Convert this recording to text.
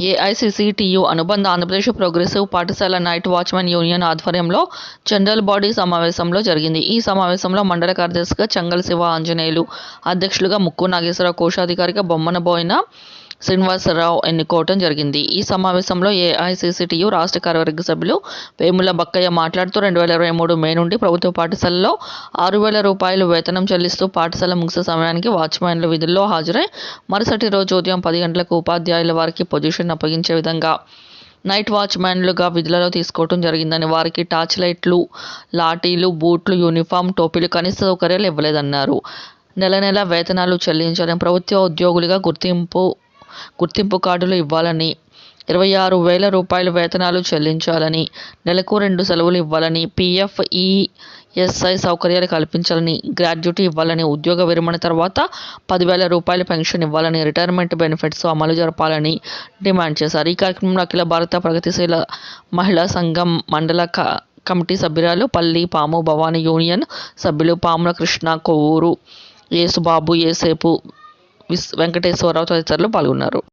ఏఐసీసీటీయు అనుబంధ ఆంధ్రప్రదేశ్ ప్రోగ్రెసివ్ పాఠశాల night watchman union ఆధ్వర్యంలో జనరల్ బాడీ సమావేశంలో జరిగింది. ఈ సమావేశంలో మండల కార్యదర్శిగా చంగల్ శివ ఆంజనేయులు, అధ్యక్షులుగా ముక్కు నాగేశ్వరరావు, కోశాధికారిగా బొమ్మనబోయిన శ్రీనివాసరావు ఎన్నుకోవడం జరిగింది. ఈ సమావేశంలో ఏఐసీసీటీయు రాష్ట్ర కార్యవర్గ సభ్యులు వేముల బక్కయ్య మాట్లాడుతూ 2023 మే నుండి ప్రభుత్వ పాఠశాలలో 6,000 రూపాయలు వేతనం చెల్లిస్తూ పాఠశాల ముగిసే సమయానికి వాచ్మెన్లు విధుల్లో హాజరై మరుసటి రోజు ఉదయం 10 గంటలకు ఉపాధ్యాయుల వారికి పొజిషన్ అప్పగించే విధంగా నైట్ వాచ్మెన్లుగా విధులలో తీసుకోవడం జరిగిందని, వారికి టార్చ్ లైట్లు, లాఠీలు, బూట్లు, యూనిఫామ్, టోపీలు, కనీస సౌకర్యాలు ఇవ్వలేదన్నారు. నెల వేతనాలు చెల్లించాలని, ప్రభుత్వ ఉద్యోగులుగా గుర్తింపు కార్డులు ఇవ్వాలని, 26,000 రూపాయలు వేతనాలు చెల్లించాలని, నెలకు 2 సెలవులు ఇవ్వాలని, పీఎఫ్, ఈఎస్ఐ సౌకర్యాలు కల్పించాలని, గ్రాట్యుటీ ఇవ్వాలని, ఉద్యోగ విరమణ తర్వాత 10,000 రూపాయల పెన్షన్ ఇవ్వాలని, రిటైర్మెంట్ బెనిఫిట్స్ అమలు జరపాలని డిమాండ్ చేశారు. ఈ కార్యక్రమంలో అఖిల భారత ప్రగతిశీల మహిళా సంఘం మండల కమిటీ సభ్యురాలు పల్లి పాము భవానీ, యూనియన్ సభ్యులు పాముల కృష్ణ, కొవ్వూరు యేసుబాబు, ఏసేపు, వెంకటేశ్వరరావు తదితరులు పాల్గొన్నారు.